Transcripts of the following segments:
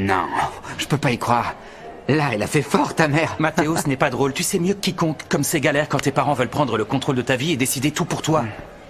Non, je peux pas y croire. Là, elle a fait fort, ta mère. Mathéo, ce n'est pas drôle. Tu sais mieux que quiconque comme c'est galère quand tes parents veulent prendre le contrôle de ta vie et décider tout pour toi.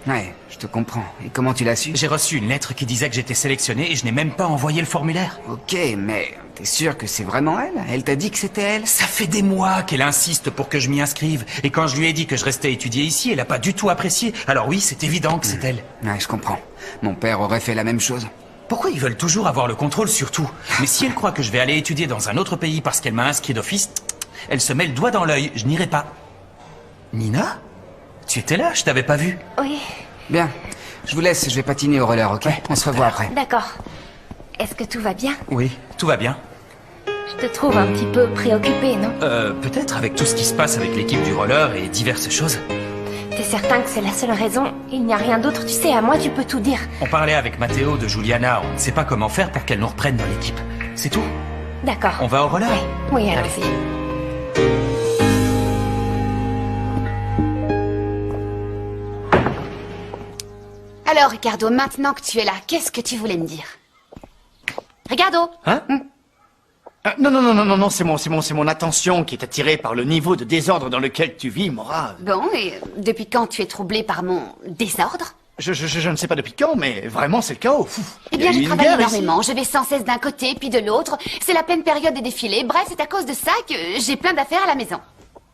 Ouais, je te comprends. Et comment tu l'as su? J'ai reçu une lettre qui disait que j'étais sélectionné et je n'ai même pas envoyé le formulaire. Ok, mais t'es sûr que c'est vraiment elle? Elle t'a dit que c'était elle? Ça fait des mois qu'elle insiste pour que je m'y inscrive. Et quand je lui ai dit que je restais étudier ici, elle a pas du tout apprécié. Alors oui, c'est évident que c'est elle. Ouais, je comprends. Mon père aurait fait la même chose. Pourquoi ils veulent toujours avoir le contrôle sur tout? Mais si elle croit que je vais aller étudier dans un autre pays parce qu'elle m'a inscrit d'office, elle se met le doigt dans l'œil. Je n'irai pas. Nina? Tu étais là, je t'avais pas vu. Oui, Bien. Je vous laisse, je vais patiner au roller, ok? On se revoit après. d'accord. Est-ce que tout va bien? Oui, tout va bien. Je te trouve un petit peu préoccupée, non? Peut-être avec tout ce qui se passe avec l'équipe du roller et diverses choses. T'es certain que c'est la seule raison? Il n'y a rien d'autre, tu sais, à moi tu peux tout dire. On parlait avec Mathéo de Juliana, on ne sait pas comment faire pour qu'elle nous reprenne dans l'équipe. C'est tout? D'accord. On va au roller? Oui, allons-y. Alors, Ricardo, maintenant que tu es là, qu'est-ce que tu voulais me dire? Ricardo? Hein? Non, c'est mon attention qui est attirée par le niveau de désordre dans lequel tu vis, Mora. Bon, et depuis quand tu es troublé par mon désordre? Je ne sais pas depuis quand, mais vraiment c'est le chaos. Eh bien, je travaille énormément. Je vais sans cesse d'un côté, puis de l'autre. C'est la pleine période des défilés. Bref, c'est à cause de ça que j'ai plein d'affaires à la maison.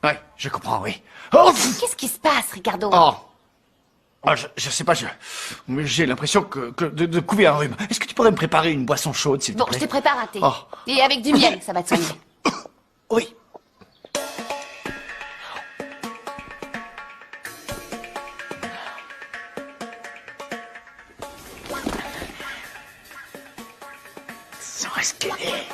Ouais, je comprends, oui. Oh, Qu'est-ce qui se passe, Ricardo? je sais pas, j'ai l'impression de couver un rhume. Est-ce que tu pourrais me préparer une boisson chaude, s'il te Bon, plaît? je te prépare un thé. Oh. Et avec du miel, ça va te soigner. Oui. Sans respirer.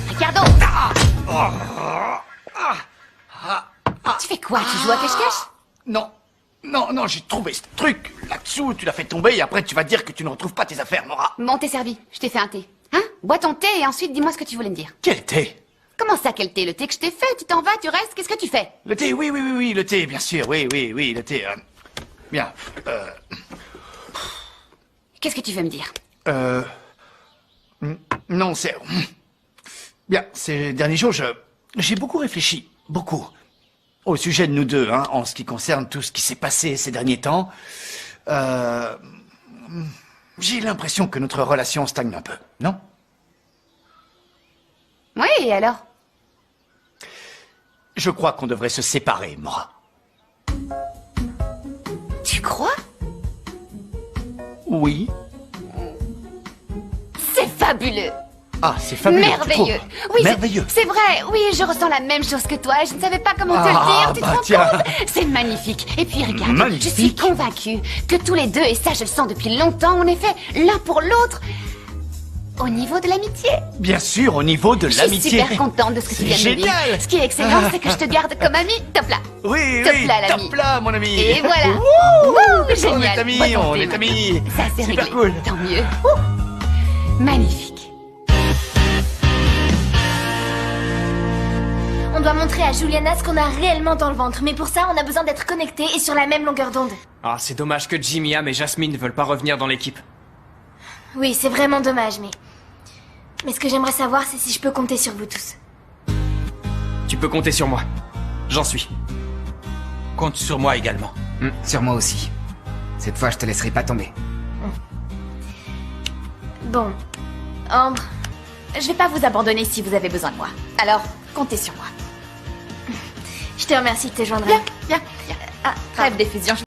Ricardo! Tu fais quoi? Tu joues à cache-cache? Non, j'ai trouvé ce truc là-dessous, tu l'as fait tomber et après tu vas dire que tu ne retrouves pas tes affaires, Mora. Bon, t'es servi. Je t'ai fait un thé. Hein? Bois ton thé et ensuite dis-moi ce que tu voulais me dire. Quel thé? Comment ça, quel thé? Le thé que je t'ai fait, tu t'en vas, tu restes, qu'est-ce que tu fais? Le thé, oui, le thé, bien sûr, oui, le thé. Bien, Qu'est-ce que tu veux me dire? non, c'est... Bien, ces derniers jours, j'ai beaucoup réfléchi, beaucoup, au sujet de nous deux, hein, en ce qui concerne tout ce qui s'est passé ces derniers temps. J'ai l'impression que notre relation stagne un peu, non? Oui, et alors? Je crois qu'on devrait se séparer, Mora. Tu crois? Oui. C'est fabuleux! Ah, c'est fabuleux. Merveilleux! tu trouves? Oui, Merveilleux. c'est vrai, oui, je ressens la même chose que toi et je ne savais pas comment te le dire, tu te rends tiens. compte? C'est magnifique. Et puis regarde, je Magnifique. suis convaincue que tous les deux, et ça je le sens depuis longtemps, on est fait l'un pour l'autre au niveau de l'amitié. Bien sûr, au niveau de Je suis l'amitié. super contente de ce que tu viens de me dire. Génial. Ce qui est excellent, c'est que je te garde comme amie, top là. Oui, Top là, l'ami. top là, mon ami. Et voilà. Wouh, Wouh, on génial. est amis, Bois ton on thé est maintenant. amis. Ça, c'est Super réglé. cool. Tant mieux. Magnifique. On doit montrer à Juliana ce qu'on a réellement dans le ventre, mais pour ça, on a besoin d'être connectés et sur la même longueur d'onde. Ah, c'est dommage que Jimmy, Am et Jasmine ne veulent pas revenir dans l'équipe. Oui, c'est vraiment dommage, mais ce que j'aimerais savoir, c'est si je peux compter sur vous tous. Tu peux compter sur moi. J'en suis. Compte sur moi également. Sur moi aussi. Cette fois, je te laisserai pas tomber. Bon, Ambre, je vais pas vous abandonner si vous avez besoin de moi. Alors, comptez sur moi. Je te remercie de te joindre. Viens. Trêve d'effusion.